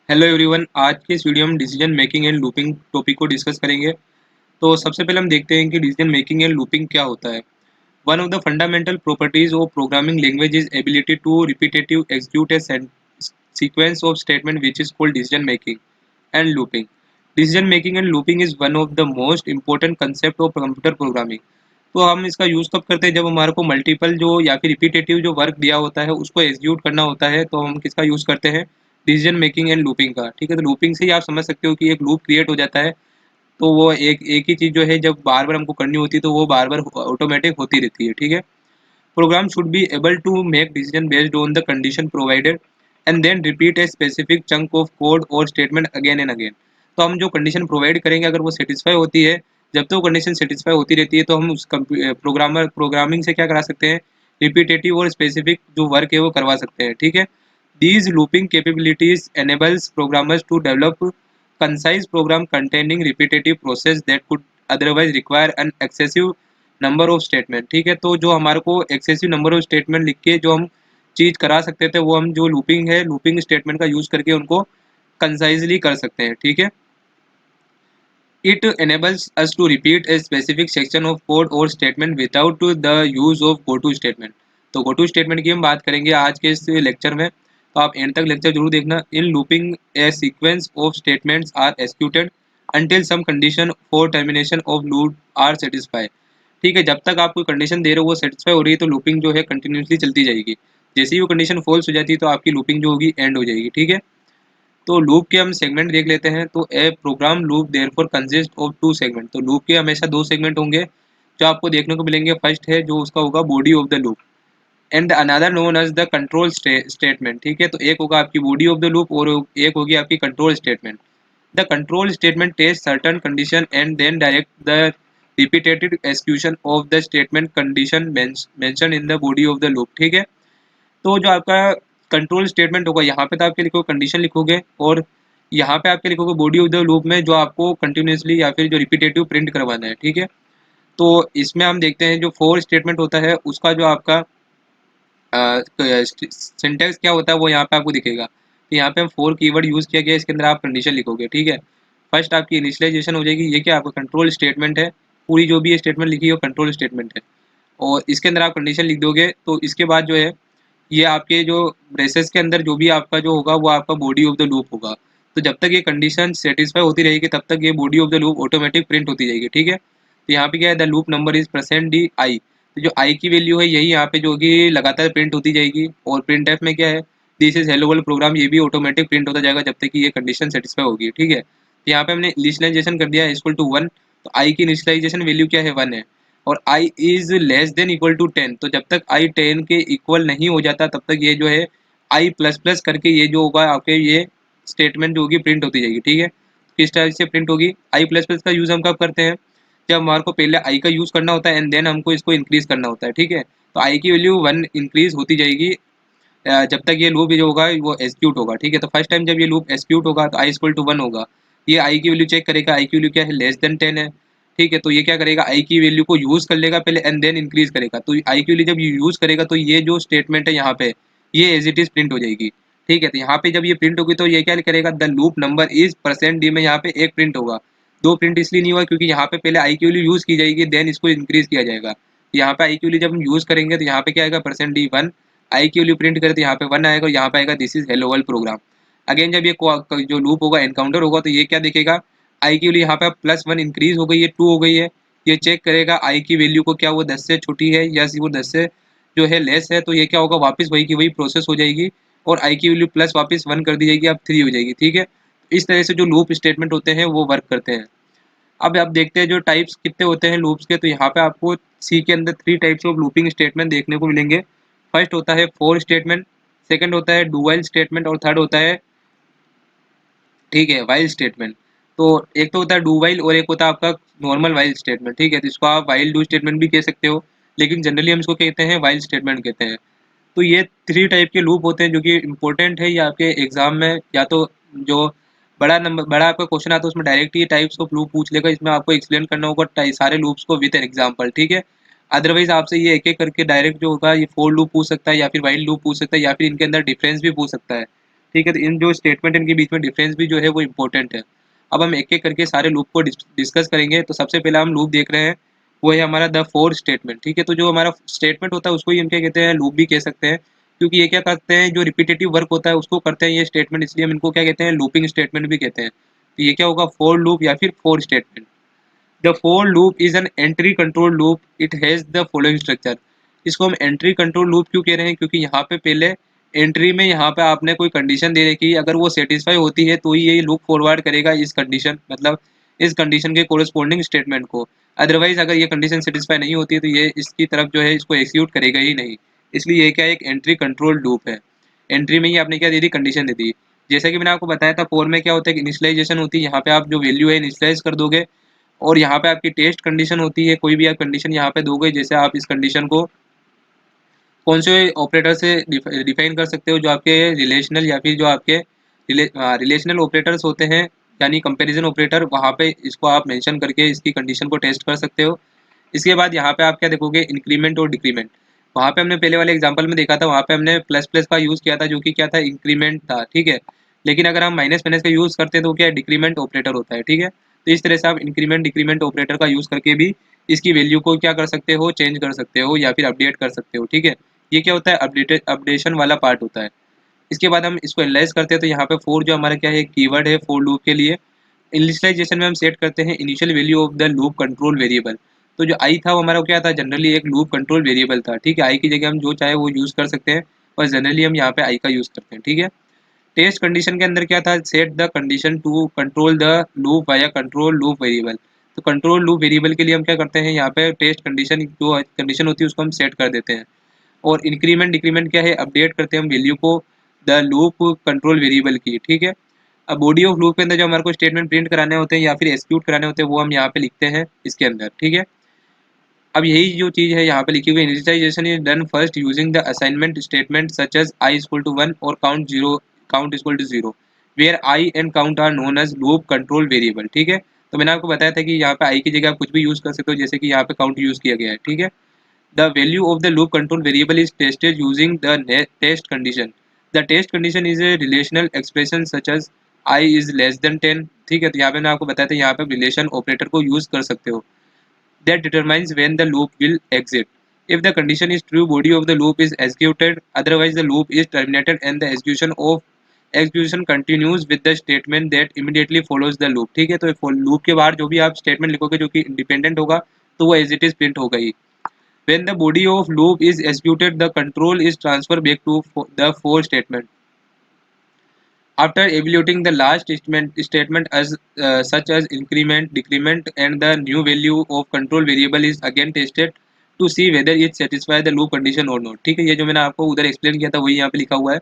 Hello everyone. आज के इस वीडियो में decision making and looping topic को डिस्कस करेंगे। तो सबसे पहले हम देखते हैं कि डिसीजन मेकिंग एंड लूपिंग क्या होता है। One of the fundamental properties of programming language is ability to repetitive execute a sequence of statement which is called decision making and looping. Decision making and looping is one of the most important concept of computer programming. तो हम इसका use कब करते हैं, जब हमारे को multiple जो या फिर रिपीटेटिव जो वर्क दिया होता है उसको एग्जीक्यूट करना होता है, तो हम किसका यूज़ करते हैं, डिसीजन मेकिंग एंड लूपिंग का। ठीक है, तो लूपिंग से ही आप समझ सकते हो कि एक लूप क्रिएट हो जाता है। तो वो एक एक ही चीज़ जो है जब बार बार हमको करनी होती है तो वो बार बार ऑटोमेटिक होती रहती है। ठीक है, program should be able to make decision based on the condition provided and then repeat a specific chunk of code और स्टेटमेंट अगेन एंड अगेन। तो हम जो कंडीशन प्रोवाइड करेंगे अगर वो सेटिस्फाई होती है, जब तक वो कंडीशन सेटिस्फाई होती रहती है तो हम उस प्रोग्रामिंग से क्या करा सकते हैं, रिपीटेटिव और स्पेसिफिक जो वर्क है वो करवा सकते हैं। ठीक है, these looping capabilities enables programmers to develop concise program containing repetitive process that could otherwise require an excessive number of statement। ठीक है, तो जो हमारे को excessive number of statement लिख के जो हम चीज़ करा सकते थे वो हम जो लूपिंग है लूपिंग स्टेटमेंट का यूज़ करके उनको कंसाइजली कर सकते हैं। ठीक है, it enables us to repeat a specific section of code or statement without the use of goto statement। तो goto statement की हम बात करेंगे आज के इस लेक्चर में, तो आप एंड तक लेक्चर जरूर देखना। In looping a sequence of statements are executed until some condition for termination of loop are satisfied। ठीक है, जब तक आप कोई कंडीशन दे रहे हो वो सेटिस्फाई हो रही है तो लूपिंग जो है कंटिन्यूसली चलती जाएगी। जैसे ही वो कंडीशन फॉल्स हो जाती है तो आपकी लूपिंग जो होगी एंड हो जाएगी। ठीक है, तो लूप के हम सेगमेंट देख लेते हैं। तो a program loop therefore consist of two segment. तो लूप के हमेशा दो सेगमेंट होंगे जो आपको देखने को मिलेंगे। फर्स्ट है जो उसका होगा body of the loop and another known as the control statement. ठीक है, तो एक होगा आपकी बॉडी ऑफ द लूप और एक होगी आपकी control statement. The control statement test certain condition and then direct the repeated execution of the statement condition mention in the body of the loop. ठीक है, तो जो आपका कंट्रोल स्टेटमेंट होगा यहाँ पे तो आपके लिखोगे कंडीशन लिखोगे और यहाँ पे आपके लिखोगे बॉडी ऑफ द लूप में जो आपको कंटिन्यूसली या फिर जो रिपीटेटिव प्रिंट करवाना है। ठीक है, तो इसमें हम देखते हैं जो फोर स्टेटमेंट होता है उसका जो आपका सिंटेक्स क्या होता है वो यहाँ पे आपको दिखेगा। तो यहाँ पे हम फोर कीवर्ड यूज़ किया गया, इसके अंदर आप कंडीशन लिखोगे। ठीक है, फर्स्ट आपकी इनिशियलाइजेशन हो जाएगी, ये क्या आपका कंट्रोल स्टेटमेंट है। पूरी जो भी ये स्टेटमेंट लिखी है वो कंट्रोल स्टेटमेंट है और इसके अंदर आप कंडीशन लिख दोगे। तो इसके बाद जो है ये आपके जो ब्रेसेस के अंदर जो भी आपका जो होगा वो आपका बॉडी ऑफ द लूप होगा। तो जब तक ये कंडीशन सेटिस्फाई होती रहेगी तब तक ये body of the loop automatic print होती जाएगी। ठीक है, तो यहाँ पे क्या है, the loop number is percent D I. तो जो आई की वैल्यू है यही यहाँ पे जो कि लगातार प्रिंट होती जाएगी। और प्रिंट एफ में क्या है, this is hello world program, ये भी ऑटोमेटिक प्रिंट होता जाएगा जब तक कि ये कंडीशन सेटिस्फाई होगी। ठीक है, तो यहाँ पे हमने इनिशियलाइजेशन कर दिया है इक्वल टू वन। तो आई की इनिशियलाइजेशन वैल्यू क्या है, वन है। और i is less than equal to 10। तो जब तक i 10 के इक्वल नहीं हो जाता तब तक ये जो है i प्लस प्लस करके ये जो होगा आपके ये स्टेटमेंट जो होगी प्रिंट होती जाएगी। ठीक है, किस टाइप से प्रिंट होगी, i प्लस प्लस का यूज़ हम कब करते हैं, जब हमारे को पहले i का यूज़ करना होता है एंड देन हमको इसको इंक्रीज करना होता है। ठीक है, तो i की वैल्यू वन इंक्रीज होती जाएगी जब तक ये लूप जो होगा वो एग्जीक्यूट होगा। ठीक है, तो फर्स्ट टाइम जब ये लूप एग्जीक्यूट होगा तो i इक्वल टू वन होगा। ये i की वैल्यू चेक करेगा, i की वैल्यू क्या है, लेस देन 10 है। ठीक है, तो ये क्या करेगा, i की वैल्यू को यूज़ कर लेगा पहले एंड देन इंक्रीज करेगा। तो i की वैल्यू जब यूज़ करेगा तो ये जो स्टेटमेंट है यहाँ पे ये एज इट इज प्रिंट हो जाएगी। ठीक है, तो यहाँ पे जब ये प्रिंट होगी तो ये क्या करेगा, the loop number is percent D में यहाँ पे एक प्रिंट होगा। दो प्रिंट इसलिए नहीं हुआ क्योंकि यहाँ पे पहले i की वैल्यू यूज़ की जाएगी देन इसको इंक्रीज किया जाएगा। यहाँ पे i की वैल्यू जब हम यूज़ करेंगे तो यहाँ पे क्या आएगा, परसेंट डी वन। आई की वैल्यू प्रिंट करे तो यहाँ पे वन आएगा और यहाँ पे आएगा this is hello world program. Again जब ये जो लूप होगा एनकाउंटर होगा तो ये क्या दिखेगा, आई की वैल्यू यहाँ पे प्लस वन इंक्रीज हो गई है, टू हो गई है। ये चेक करेगा आई की वैल्यू को क्या वो 10 से छोटी है या वो 10 से जो है लेस है। तो ये क्या होगा, वापस वही की वही प्रोसेस हो जाएगी और आई की वैल्यू प्लस वापस वन कर दी जाएगी, अब थ्री हो जाएगी। ठीक है, इस तरह से जो लूप स्टेटमेंट होते हैं वो वर्क करते हैं। अब आप देखते हैं जो टाइप्स कितने होते हैं लूप्स के। तो यहाँ पे आपको सी के अंदर three types of looping statement देखने को मिलेंगे। फर्स्ट होता है फॉर स्टेटमेंट, सेकंड होता है डू व्हाइल स्टेटमेंट और थर्ड होता है, ठीक है, व्हाइल स्टेटमेंट। तो एक तो होता है डू व्हाइल और एक होता है आपका नॉर्मल व्हाइल स्टेटमेंट। ठीक है, तो इसको आप व्हाइल डू स्टेटमेंट भी कह सकते हो लेकिन जनरली हम इसको कहते हैं व्हाइल स्टेटमेंट कहते हैं। तो ये थ्री टाइप के लूप होते हैं जो कि इंपॉर्टेंट है या आपके एग्जाम में या तो जो बड़ा आपका क्वेश्चन आता है उसमें डायरेक्ट ये टाइप्स ऑफ लूप पूछ लेगा, इसमें आपको एक्सप्लेन करना होगा सारे लूप्स को विद एन एग्जांपल। ठीक है, अदरवाइज आपसे ये एक एक करके डायरेक्ट जो होगा ये फोर लूप पूछ सकता है या फिर व्हाइल लूप पूछ सकता है या फिर इनके अंदर डिफरेंस भी पूछ सकता है। ठीक है, तो इन जो स्टेटमेंट इनके बीच में डिफरेंस भी जो है वो इंपॉर्टेंट है। अब हम एक एक करके सारे लूप को डिस्कस करेंगे। तो सबसे पहला हम लूप देख रहे हैं, वो है हमारा द फोर स्टेटमेंट। ठीक है, तो जो हमारा स्टेटमेंट होता है उसको ही हम क्या कहते हैं, लूप भी कह सकते हैं, क्योंकि ये क्या करते हैं, जो रिपीटेटिव वर्क होता है उसको करते हैं ये स्टेटमेंट, इसलिए हम इनको क्या कहते हैं, लूपिंग स्टेटमेंट भी कहते हैं। तो ये क्या होगा, फोर लूप या फिर four statement. The for loop is an entry control loop, it has the following structure. इसको हम एंट्री कंट्रोल लूप क्यों कह रहे हैं, क्योंकि यहाँ पे पहले एंट्री में यहाँ पे आपने कोई कंडीशन दे रखी है, अगर वो सेटिस्फाई होती है तो ही ये लूप फॉरवर्ड करेगा इस कंडीशन, मतलब इस कंडीशन के कोरस्पॉन्डिंग स्टेटमेंट को। अदरवाइज अगर ये कंडीशन सेटिस्फाई नहीं होती है तो ये इसकी तरफ जो है इसको एक्सिक्यूट करेगा ही नहीं। इसलिए ये क्या एक एंट्री कंट्रोल लूप है। एंट्री में ही आपने क्या दे दी, कंडीशन दे दी। जैसे कि मैंने आपको बताया था, फोर में क्या होता है, इनिशियलाइजेशन होती है, यहाँ पे आप जो वैल्यू है इनिशियलाइज कर दोगे, और यहाँ पे आपकी टेस्ट कंडीशन होती है, कोई भी आप कंडीशन यहाँ पे दोगे, जैसे आप इस कंडीशन को कौन से ऑपरेटर से डिफाइन कर सकते हो, जो आपके रिलेशनल या फिर जो आपके रिलेशनल ऑपरेटर्स होते हैं, यानी कंपैरिजन ऑपरेटर, वहाँ पे इसको आप मेंशन करके इसकी कंडीशन को टेस्ट कर सकते हो। इसके बाद यहाँ पे आप क्या देखोगे, इंक्रीमेंट और डिक्रीमेंट। वहाँ पे हमने पहले वाले एग्जांपल में देखा था, वहाँ पे हमने प्लस प्लस का यूज़ किया था, जो कि क्या था, इंक्रीमेंट था। ठीक है, लेकिन अगर हम माइनस माइनस का यूज़ करते हैं तो क्या डिक्रीमेंट ऑपरेटर होता है। ठीक है, तो इस तरह से आप इंक्रीमेंट डिक्रीमेंट ऑपरेटर का यूज़ करके भी इसकी वैल्यू को क्या कर सकते हो, चेंज कर सकते हो या फिर अपडेट कर सकते हो। ठीक है, ये क्या होता है, अपडेशन वाला पार्ट होता है। इसके बाद हम इसको एनालाइज करते हैं, तो यहाँ पे फोर जो हमारा क्या है, कीवर्ड है फोर लूप के लिए। इनिशियलाइजेशन में हम सेट करते हैं initial value of the loop control variable. तो जो आई था वो हमारा क्या था, जनरली एक लूप कंट्रोल वेरिएबल था। ठीक है, आई की जगह हम जो चाहे वो यूज़ कर सकते हैं, और जनरली हम यहाँ पे आई का यूज़ करते हैं। ठीक है, टेस्ट कंडीशन के अंदर क्या था, set the condition to control the loop via control loop variable. तो कंट्रोल लूप वेरिएबल के लिए हम क्या करते हैं, यहाँ पे टेस्ट कंडीशन जो कंडीशन होती है उसको हम सेट कर देते हैं। और इंक्रीमेंट डिक्रीमेंट क्या है, अपडेट करते हैं हम वैल्यू को द लूप कंट्रोल वेरिएबल की। ठीक है, अब बॉडी ऑफ लूप के अंदर जो हमारे को स्टेटमेंट प्रिंट कराने होते हैं या फिर एक्सिक्यूट कराने होते हैं, वो हम यहाँ पे लिखते हैं इसके अंदर। ठीक है, अब यही जो चीज़ है यहाँ पे लिखी हुई, initialization is done first using the assignment statement such as i equal to 1 और count equal to 0, where i and count are known as loop control variable. ठीक है, तो मैंने आपको बताया था कि यहाँ पे आई की जगह आप कुछ भी यूज़ कर सकते हो, जैसे कि यहाँ पे काउंट यूज़ किया गया है। ठीक है, the value of the loop control variable is tested using the test condition. The test condition is a relational expression such as I is less than 10। ठीक है, तो यहाँ पे मैं आपको बताया था, यहाँ पे रिलेशन ऑपरेटर को यूज कर सकते हो, that determines when the loop will exit. If the condition is true, body of the loop is executed, otherwise the loop is terminated and the execution continues with the statement that immediately follows the loop। ठीक है, तो loop के बाहर जो भी आप statement लिखोगे जो कि इंडिपेंडेंट होगा, तो वो एज इट इज प्रिंट होगा ही। When the body of loop is executed, the control is transferred back to the for statement. After evaluating the last statement as such as increment, decrement, and the new value of control variable is again tested to see whether it satisfies the loop condition or not। ठीक है, ये जो मैंने आपको उधर explain किया था वही यहाँ पे लिखा हुआ है।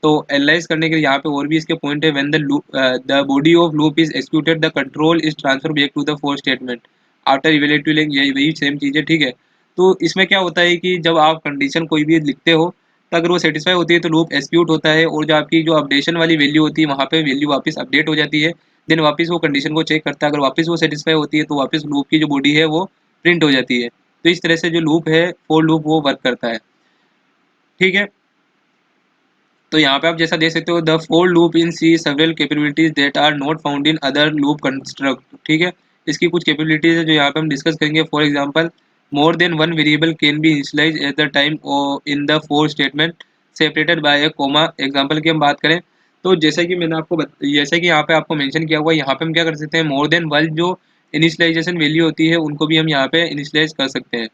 तो एनालाइज करने के लिए यहाँ पे और भी इसके पॉइंट है। When the body of loop is executed, the control is transfer back to the for statement after evaluating, यही वही सेम चीज़ है। ठीक है, तो इसमें क्या होता है कि जब आप कंडीशन कोई भी लिखते हो, तो अगर वो सेटिस्फाई होती है तो लूप एक्सिक्यूट होता है, और जो आपकी जो अपडेशन वाली वैल्यू होती है वहाँ पे वैल्यू वापस अपडेट हो जाती है। देन वापस वो कंडीशन को चेक करता है, अगर वापस वो सेटिस्फाई होती है तो वापस लूप की जो बॉडी है वो प्रिंट हो जाती है। तो इस तरह से जो लूप है, फोर लूप, वो वर्क करता है। ठीक है, तो यहाँ पे आप जैसा देख सकते हो, the for loop in C several capabilities that are not found in other loop construct. ठीक है, इसकी कुछ कैपेबिलिटीज है जो यहाँ पे हम डिस्कस करेंगे। For example, more than one variable can be initialize at the time in the for statement separated by a comma. Example की हम बात करें, तो जैसा कि मैंने आपको जैसे कि यहाँ पे आपको मेंशन किया हुआ है, यहाँ पे हम क्या कर सकते हैं, मोर देन वन जो इनिशियलाइजेशन वैल्यू होती है उनको भी हम यहाँ पे इनिशियलाइज कर सकते हैं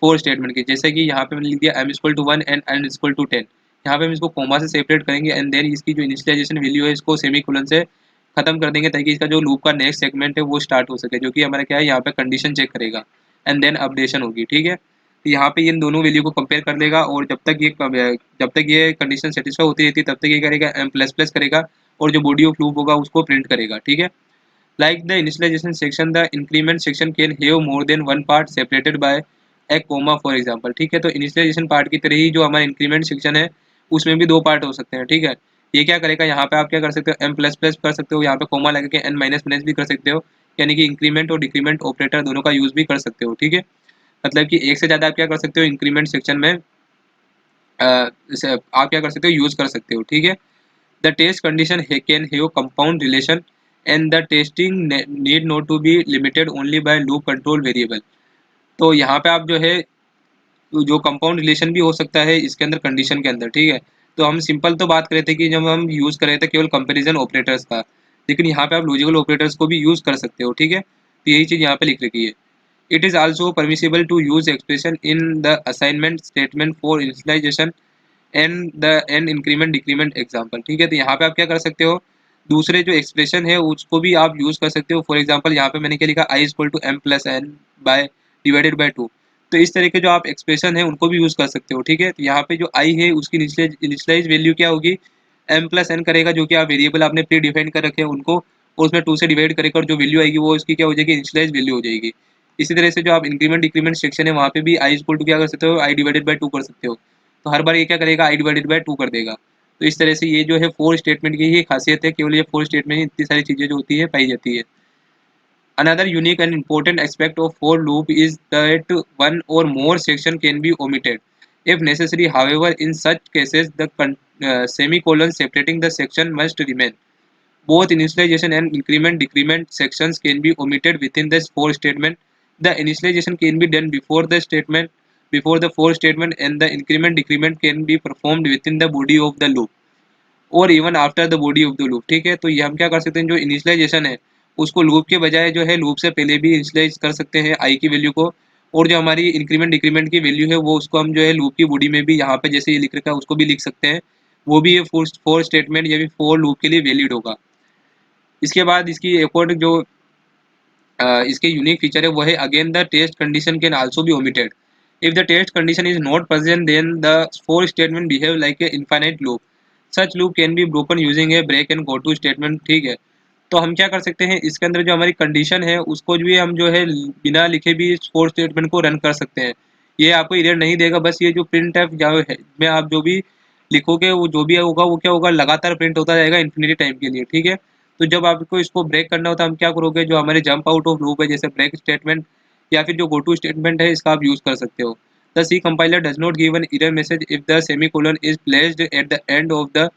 फोर स्टेटमेंट की। जैसे कि यहाँ पे मैंने लिख दिया m equal to 1 and n equal to 10। यहाँ पे हम इसको कोमा से सेपरेट करेंगे, एंड देन इसकी जो इनिशियलाइजेशन वैल्यू है इसको सेमी कोलन से खत्म कर देंगे, ताकि इसका जो लूप का नेक्स्ट सेगमेंट है वो स्टार्ट हो सके, जो कि हमारा क्या है, यहाँ पे कंडीशन चेक करेगा एंड देन अपडेशन होगी। ठीक है, तो यहाँ पे इन दोनों वैल्यू को कंपेयर कर लेगा, और जब तक ये कंडीशन सेटिस्फाई होती रहती है तब तक ये करेगा m प्लस प्लस करेगा, और जो बॉडी ऑफ लूप होगा उसको प्रिंट करेगा। ठीक है, like the initialization section, the increment section can have more than one part separated by a comma for example। ठीक है, तो इनिशियलाइजेशन पार्ट की तरह ही जो हमारा इंक्रीमेंट सेक्शन है उसमें भी दो पार्ट हो सकते हैं। ठीक है, ये क्या करेगा, यहाँ पे आप क्या कर सकते हो, m प्लस प्लस कर सकते हो, यहाँ पे कोमा लगा के n माइनस माइनस भी कर सकते हो, यानी कि इंक्रीमेंट और डिक्रीमेंट ऑपरेटर दोनों का यूज भी कर सकते हो। ठीक है, मतलब कि एक से ज़्यादा आप क्या कर सकते हो, इंक्रीमेंट सेक्शन में आप क्या कर सकते हो, यूज कर सकते हो। ठीक है, The test condition can have compound relation and the testing need not to be limited only by loop control variable. तो यहाँ पे आप जो है जो कंपाउंड रिलेशन भी हो सकता है इसके अंदर कंडीशन के अंदर, ठीक है। तो हम सिंपल तो बात कर रहे थे कि जब हम यूज़ कर रहे थे केवल कंपैरिजन ऑपरेटर्स का, लेकिन यहाँ पे आप लॉजिकल ऑपरेटर्स को भी यूज़ कर सकते हो, ठीक है। तो यही चीज़ यहाँ पे लिख रखी है। It is also permissible to use expression in the assignment statement for initialization and increment decrement example, ठीक है। तो यहाँ पे आप क्या कर सकते हो, दूसरे जो एक्सप्रेशन है उसको भी आप यूज़ कर सकते हो। फॉर एग्जाम्पल यहाँ पे मैंने क्या लिखा, I equal to M plus N by divided by two. तो इस तरह के जो आप एक्सप्रेशन है उनको भी यूज़ कर सकते हो, ठीक है। तो यहाँ पे जो आई है उसकी इनिशियलाइज वैल्यू क्या होगी, एम प्लस एन करेगा, जो कि आप वेरिएबल आपने प्री डिफाइन कर रखे हैं उनको, और उसमें टू से डिवाइड करेगा और जो वैल्यू आएगी वो उसकी क्या हो जाएगी, इनिशियलाइज वैल्यू हो जाएगी। इसी तरह से जो आप इंक्रीमेंट डिक्रीमेंट सेक्शन है वहाँ पे भी आई इक्वल टू क्या कर सकते हो, आई डिवाइडेड बाय टू कर सकते हो। तो हर बार ये क्या करेगा, आई डिवाइडेड बाय टू कर देगा। तो इस तरह से ये जो है फोर स्टेटमेंट की ही खासियत है, केवल ये फोर स्टेटमेंट में इतनी सारी चीज़ें जो होती है पाई जाती है। Another unique and important aspect of for loop is that one or more section can be omitted if necessary. However, in such cases, the semicolon separating the section must remain. Both initialization and increment decrement sections can be omitted within this for statement. The initialization can be done before the for statement, and the increment decrement can be performed within the body of the loop और even after the body of the loop, ठीक है। तो ये हम क्या कर सकते हैं, जो इनिशियलाइजेशन है उसको लूप के बजाय जो है लूप से पहले भी इनिशियलाइज कर सकते हैं आई की वैल्यू को, और जो हमारी इंक्रीमेंट डिक्रीमेंट की वैल्यू है वो उसको हम जो है लूप की बॉडी में भी यहाँ पे जैसे ये लिख रखा है उसको भी लिख सकते हैं। वो भी ये फोर स्टेटमेंट या फिर फोर लूप के लिए वैलिड होगा। इसके बाद इसकी एक और जो इसके यूनिक फीचर है वो है again the test condition can also be omitted. If the test condition is not present then the for statement behave like a infinite loop. Such loop can be broken using a break and go to statement, ठीक है। तो हम क्या कर सकते हैं, इसके अंदर जो हमारी कंडीशन है उसको भी हम जो है बिना लिखे भी फोर स्टेटमेंट को रन कर सकते हैं। ये आपको एरर नहीं देगा, बस ये जो प्रिंट है में आप जो भी लिखोगे वो जो भी होगा वो क्या होगा, लगातार प्रिंट होता जाएगा इन्फिनिटी टाइम के लिए, ठीक है। तो जब आपको इसको ब्रेक करना होता है हम क्या करोगे, जो हमारे जंप आउट ऑफ लूप है जैसे ब्रेक स्टेटमेंट या फिर जो गो टू स्टेटमेंट है इसका आप यूज़ कर सकते हो। The C compiler does not give an error message if the semicolon is placed at the end of the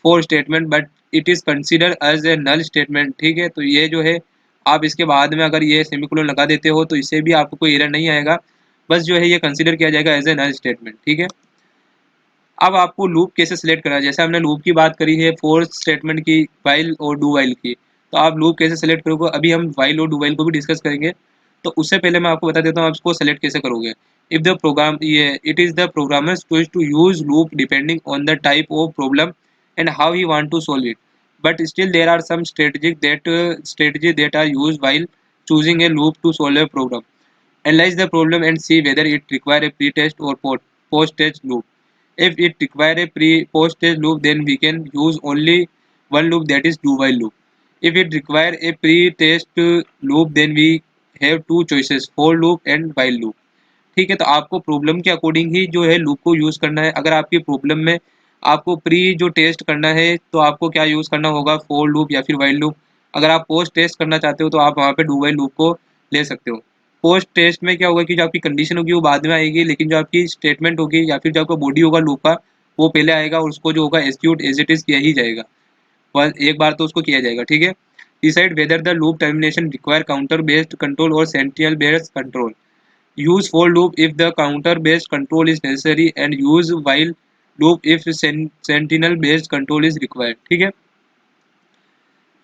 for statement but it is consider as a null statement, ठीक है। तो ये जो है आप इसके बाद में अगर ये सेमीकोलन लगा देते हो तो इससे भी आपको कोई एरर नहीं आएगा, बस जो है ये कंसिडर किया जाएगा एज ए नल स्टेटमेंट, ठीक है। अब आपको लूप कैसे सिलेक्ट करना है, जैसे हमने लूप की बात करी है फोर स्टेटमेंट की, वाइल और डू वाइल की, तो आप लूप कैसे सेलेक्ट करोगे, अभी हम वाइल और डू वाइल को भी डिस्कस करेंगे। तो उससे पहले मैं आपको बता देता हूँ आप इसको सेलेक्ट कैसे करोगे। इफ द प्रोग्राम ये it is the programmer's choice to use loop depending on the type of problem and how he want to solve it, but still there are some strategy that are used while choosing a loop to solve a problem. Analyze the problem and see whether it require a pre-test or post-test loop. If it require a post-test loop, then we can use only one loop, that is do while loop. If it require a pre-test loop, then we have two choices, for loop and while loop, ठीक है। तो आपको problem के according ही जो है loop को use करना है। अगर आपकी प्रॉब्लम में आपको प्री जो टेस्ट करना है तो आपको क्या यूज़ करना होगा, फॉर लूप या फिर वाइल लूप। अगर आप पोस्ट टेस्ट करना चाहते हो तो आप वहाँ पे डू वाइल लूप को ले सकते हो। पोस्ट टेस्ट में क्या होगा कि जो आपकी कंडीशन होगी वो बाद में आएगी, लेकिन जो आपकी स्टेटमेंट होगी या फिर जो आपका बॉडी होगा लूप का वो पहले आएगा और उसको जो होगा एग्जीक्यूट एज इट इज़ किया ही जाएगा, बस एक बार तो उसको किया जाएगा, ठीक है। Decide whether the loop termination require counter based control और sentinel based control. Use for loop if the counter-based control is necessary and use while loop if sentinel-based control is required, ठीक है।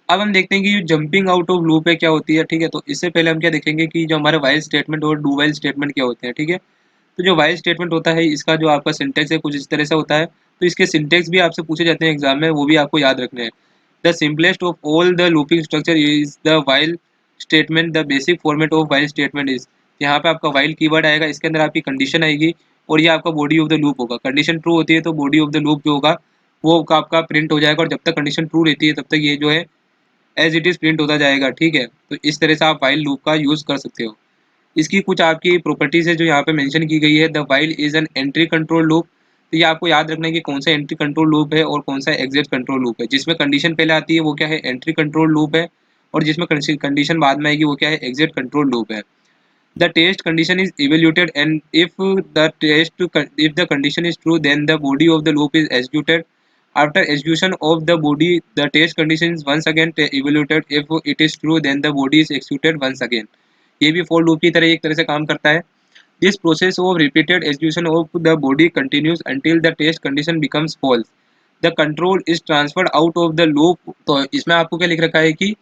अब हम देखते हैं कि जो जंपिंग आउट ऑफ लूप है क्या होती है, ठीक है। तो इससे पहले हम क्या देखेंगे कि जो हमारे वाइल स्टेटमेंट और डू वाइल स्टेटमेंट क्या होते हैं, ठीक है। तो जो वाइल स्टेटमेंट होता है इसका जो आपका सिंटेक्स है कुछ इस तरह से होता है। तो इसके सिंटेक्स भी आपसे पूछे जाते हैं एग्जाम में, वो भी आपको याद रखने हैं। The simplest of all the looping structure is the while statement. The basic format of while statement is, यहाँ पे आपका वाइल कीवर्ड आएगा, इसके अंदर आपकी कंडीशन आएगी और ये आपका बॉडी ऑफ द लूप होगा। कंडीशन ट्रू होती है तो बॉडी ऑफ द लूप जो होगा वो आपका प्रिंट हो जाएगा, और जब तक कंडीशन ट्रू रहती है तब तक ये जो है एज इट इज़ प्रिंट होता जाएगा, ठीक है। तो इस तरह से आप वाइल लूप का यूज़ कर सकते हो। इसकी कुछ आपकी प्रॉपर्टीज़ है जो यहाँ पे मेंशन की गई है। The while is an entry control loop. तो ये आपको याद रखना है कि कौन सा एंट्री कंट्रोल लूप है और कौन सा एग्जिट कंट्रोल लूप है। जिसमें कंडीशन पहले आती है वो क्या है, एंट्री कंट्रोल लूप है, और जिसमें कंडीशन बाद में आएगी वो क्या है, एग्जिट कंट्रोल लूप है। The test condition is evaluated and if the condition is true then the body of the loop is executed, After execution of the body, the test condition is once again evaluated. If it is true, then the body is executed once again. ये भी for loop की तरह एक तरह से काम करता है. This process of repeated execution of the body continues until the test condition becomes false. The control is transferred out of the loop. तो इसमें आपको क्या लिख रखा है कि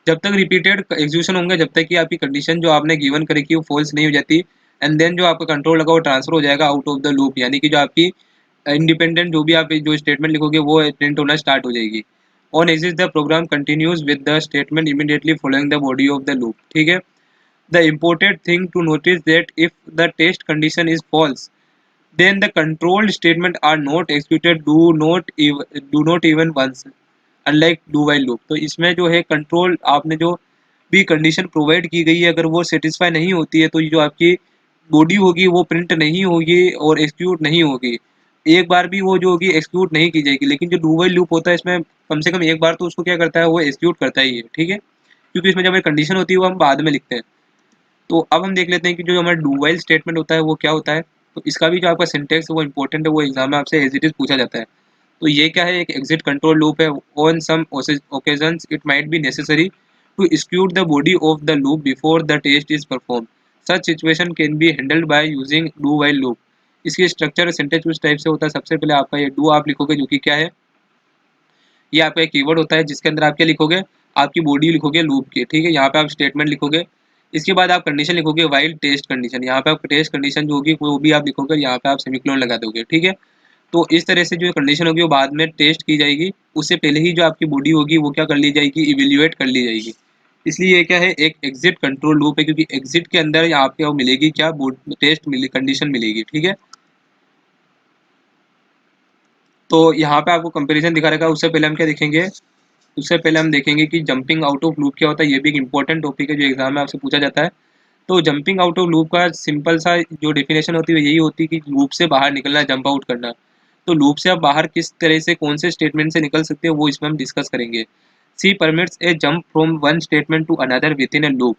जब तक रिपीटेड एग्जीक्यूशन होंगे, जब तक कि आपकी कंडीशन जो आपने गिवन करी कि वो फॉल्स नहीं हो जाती, एंड देन जो आपका कंट्रोल लगा वो ट्रांसफर हो जाएगा आउट ऑफ द लूप, यानी कि जो आपकी इंडिपेंडेंट जो भी आप जो स्टेटमेंट लिखोगे वो प्रिंट होना स्टार्ट हो जाएगी. On exit the program continues with the statement immediately following the body of the loop. ठीक है. The important thing to notice that if the test condition is false, then the controlled statement are not executed, do not even once, unlike do while loop. तो इसमें जो है control आपने जो भी condition provide की गई है, अगर वो सेटिस्फाई नहीं होती है तो ये जो आपकी बॉडी होगी वो प्रिंट नहीं होगी और एक्सिक्यूट नहीं होगी. एक बार भी वो जो होगी एक्सिक्यूट नहीं की जाएगी. लेकिन जो डू वाइल लूप होता है इसमें कम से कम एक बार तो उसको क्या करता है, वो एक्सिक्यूट करता ही है. ठीक है, क्योंकि इसमें जब कंडीशन होती है वो हम बाद में लिखते हैं. तो अब हम देख लेते हैं कि जो हमारा डू वाइल स्टेटमेंट होता है वो क्या होता है. तो इसका भी जो आपका सिंटेक्स है वो इंपॉर्टेंट है, वो एग्जाम में आपसे एज इट इज पूछा जाता है. तो ये क्या है, एक एग्जिट कंट्रोल लूप है. On some occasions it might be necessary to execute the body of the loop before the test is perform. Such situation can be handled by using do while loop. इसकी structure और syntax उस type से होता है. सबसे पहले आपका ये डू आप लिखोगे, जो कि क्या है, ये आपका एक कीवर्ड होता है जिसके अंदर आप क्या लिखोगे, आपकी बॉडी लिखोगे लूप की. ठीक है, यहाँ पे आप स्टेटमेंट लिखोगे. इसके बाद आप कंडीशन लिखोगे वाइल टेस्ट कंडीशन. यहाँ पे आप टेस्ट कंडीशन जो होगी वो भी आप लिखोगे, यहाँ पे आप सेमीकोलन लगा दोगे. ठीक है, तो इस तरह से जो कंडीशन होगी वो बाद में टेस्ट की जाएगी. उससे पहले ही जो आपकी बॉडी होगी वो क्या कर ली जाएगी, इवेल्युएट कर ली जाएगी. इसलिए ये क्या है, एक एग्जिट कंट्रोल लूप है, क्योंकि एग्जिट के अंदर यहाँ पे मिलेगी क्या, टेस्ट कंडीशन मिलेगी. ठीक है, तो यहाँ पे आपको कंपेरिजन दिखा रहेगा. उससे पहले हम क्या देखेंगे, उससे पहले हम देखेंगे कि जंपिंग आउट ऑफ लूप क्या होता है. ये भी एक इंपॉर्टेंट टॉपिक है जो एग्जाम में आपसे पूछा जाता है. तो जंपिंग आउट ऑफ लूप का सिंपल सा जो डेफिनेशन होती है यही होती है कि लूप से बाहर निकलना, जंप आउट करना. तो लूप से आप बाहर किस तरह से, कौन से स्टेटमेंट से निकल सकते हैं वो इसमें हम डिस्कस करेंगे. C permits a jump from one statement to another within a loop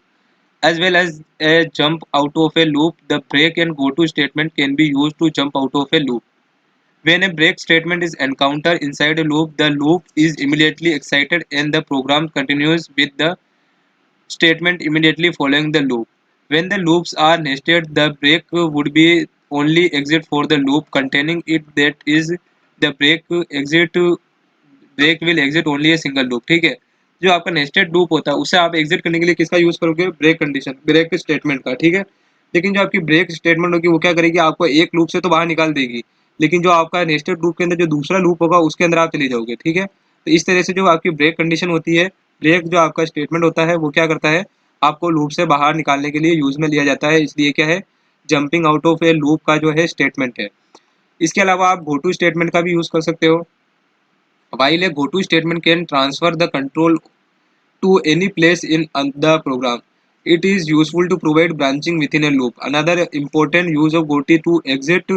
as well as a jump out of a loop. The break and go to statement can be used to jump out of a loop. When a break statement is encountered inside a loop, the loop is immediately excited and the program continues with the statement immediately following the loop. When the loops are nested, the break would be only exit for the loop containing it, that is the break will exit only a single loop. ठीक है, जो आपका nested loop होता है उससे आप exit करने के लिए किसका यूज करोगे, ब्रेक कंडीशन, ब्रेक स्टेटमेंट का. ठीक है, लेकिन जो आपकी ब्रेक स्टेटमेंट होगी वो क्या करेगी, आपको एक लूप से तो बाहर निकाल देगी, लेकिन जो आपका नेस्टेड लूप के अंदर जो दूसरा लूप होगा उसके अंदर आप चले जाओगे. ठीक है, तो इस तरह से जो आपकी ब्रेक कंडीशन होती है, ब्रेक जो आपका स्टेटमेंट होता है वो क्या करता है, आपको लूप से बाहर निकालने के लिए यूज में लिया जाता है. इसलिए क्या है, jumping out of A loop का जो है स्टेटमेंट है. इसके अलावा आप गो टू स्टेटमेंट का भी यूज कर सकते हो. while a go to statement can transfer the control to any place in the program, it is useful to provide branching within a loop. Another important use of GoTo to exit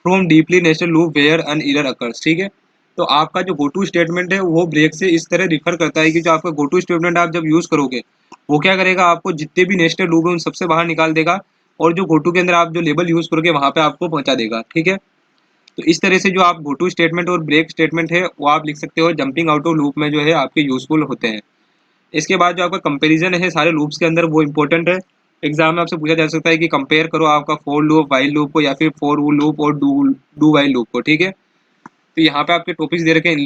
from deeply nested loop where an error occurs. ठीक है, तो आपका जो GoTo statement है वो break से इस तरह रिफर करता है कि जो आपका GoTo स्टेटमेंट आप जब यूज करोगे वो क्या करेगा, आपको जितने भी नेस्टेड लूप है उन सबसे बाहर निकाल देगा, और जो GoTo के अंदर आप जो लेबल यूज करोगे वहां पे आपको पहुंचा देगा. ठीक है, तो इस तरह से जो आप GoTo स्टेटमेंट और ब्रेक स्टेटमेंट है वो आप लिख सकते हो, जंपिंग आउट ऑफ लूप में जो है आपके यूजफुल होते हैं. इसके बाद जो आपका कंपैरिजन है सारे लूप्स के अंदर वो इंपॉर्टेंट है. एग्जाम में आपसे पूछा जा सकता है कि कंपेयर करो आपका फॉर लूप वाइल लूप को या फिर फॉर लूप और डू वाइल लूप को. ठीक है, तो यहाँ पे आपके टॉपिक्स दे रखे हैं,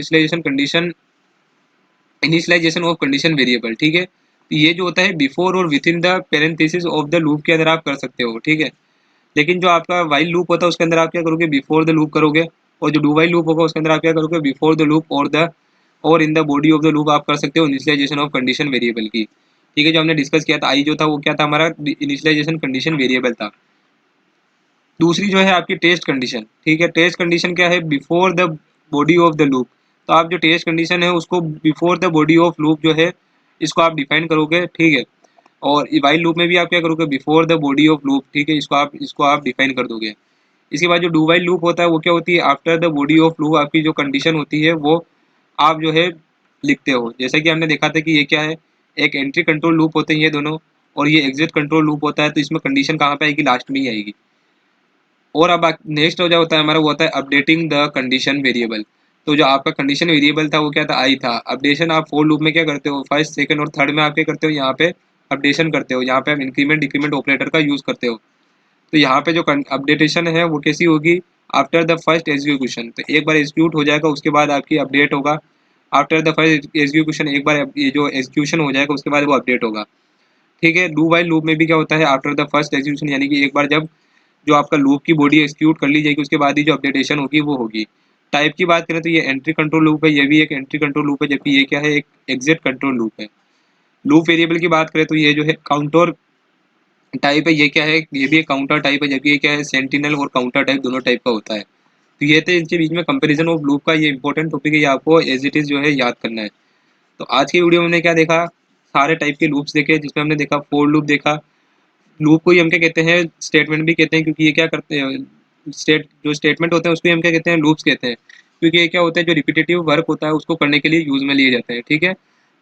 इनिशियलाइजेशन ऑफ कंडीशन वेरिएबल. ठीक है, तो ये जो होता है बिफोर और with in the parenthesis of the loop के अंदर आप कर सकते हो. ठीक है, लेकिन जो आपका वाइल लूप होता है उसके अंदर आप क्या करोगे, बिफोर द लूप करोगे, और जो डू वाइल लूप होगा उसके अंदर आप क्या करोगे, बिफोर द लूप और इन the body of the loop आप कर सकते हो इनिशियलाइजेशन ऑफ कंडीशन वेरिएबल की. ठीक है, जो हमने डिस्कस किया था, आई जो था वो क्या था, हमारा इनिशियलाइजेशन कंडीशन वेरिएबल था. दूसरी जो है आपकी टेस्ट कंडीशन. ठीक है, टेस्ट कंडीशन क्या है, before the body of the loop. तो आप जो टेस्ट कंडीशन है उसको before the body of loop जो है इसको आप डिफाइन करोगे. ठीक है, और वाइल लूप में भी आप क्या करोगे, before the body of loop. ठीक है, इसको आप डिफाइन कर दोगे. इसके बाद जो डू वाइल लूप होता है वो क्या होती है, after the body of loop आपकी जो कंडीशन होती है वो आप जो है लिखते हो. जैसा कि हमने देखा था कि ये क्या है, एक एंट्री कंट्रोल लूप होते हैं ये दोनों, और ये एग्जिट कंट्रोल लूप होता है. तो इसमें कंडीशन कहाँ पे आएगी, लास्ट में ही आएगी. और अब नेक्स्ट हो जाता है हमारा, वो होता है अपडेटिंग द कंडीशन वेरिएबल. तो जो आपका कंडीशन वेरिएबल था वो क्या था, आई था। अपडेशन आप फोर लूप में क्या करते हो, फर्स्ट सेकंड और थर्ड में आप क्या करते हो, यहाँ पे अपडेशन करते हो, यहाँ पे आप इंक्रीमेंट डिक्रीमेंट ऑपरेटर का यूज करते हो। तो यहाँ पे जो अपडेटेशन है वो कैसी होगी, आफ्टर द फर्स्ट एग्जीक्यूशन। तो एक बार एग्जीक्यूट हो जाएगा उसके बाद आपकी अपडेट होगा। आफ्टर द फर्स्ट एग्जीक्यूशन, एक बार ये जो एग्जीक्यूशन हो जाएगा उसके बाद वो अपडेट होगा। ठीक है। डू वाइल लूप में भी क्या होता है, आफ्टर द फर्स्ट एग्जीक्यूशन, यानी कि एक बार जब जो आपका लूप की बॉडी एग्जीक्यूट कर ली जाएगी उसके बाद ही जो अपडेटेशन होगी वो होगी। टाइप की बात करें तो ये एंट्री कंट्रोल लूप है, ये भी एक एंट्री कंट्रोल लूप है, जबकि ये क्या है, एक एग्जिट कंट्रोल लूप है। लूप वेरिएबल की बात करें तो ये जो है काउंटर टाइप है, ये क्या है, ये भी एक काउंटर टाइप है, जबकि ये क्या है, सेंटिनल और काउंटर टाइप दोनों टाइप का होता है। तो ये थे इनके बीच में कंपैरिजन ऑफ लूप का, ये इंपॉर्टेंट टॉपिक है, ये आपको एज इट इज जो है याद करना है। तो आज की वीडियो में हमने क्या देखा, सारे टाइप के लूप्स देखे, जिसमें हमने देखा फोर लूप देखा। लूप को ही हम क्या कहते हैं, स्टेटमेंट भी कहते हैं, क्योंकि ये क्या करते हैं, जो स्टेटमेंट होते हैं उसको हम क्या कहते हैं, लूप्स कहते हैं, क्योंकि ये क्या होता है, जो रिपीटेटिव वर्क होता है उसको करने के लिए यूज में लिए जाते हैं। ठीक है।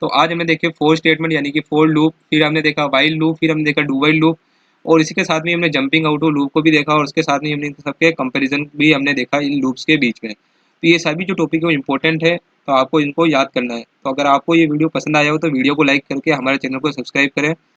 तो आज हमने देखे फोर स्टेटमेंट यानी कि फोर लूप, फिर हमने देखा वाइल लूप, फिर हमने देखा डू वाइल लूप, और इसी के साथ में हमने जंपिंग आउट ऑफ लूप को भी देखा, और उसके साथ में हमने इन सबके कंपेरिजन भी हमने देखा इन लूप्स के बीच में। तो ये सभी जो टॉपिक है वो इंपॉर्टेंट है, तो आपको इनको याद करना है। तो अगर आपको ये वीडियो पसंद आया हो तो वीडियो को लाइक करके हमारे चैनल को सब्सक्राइब करें।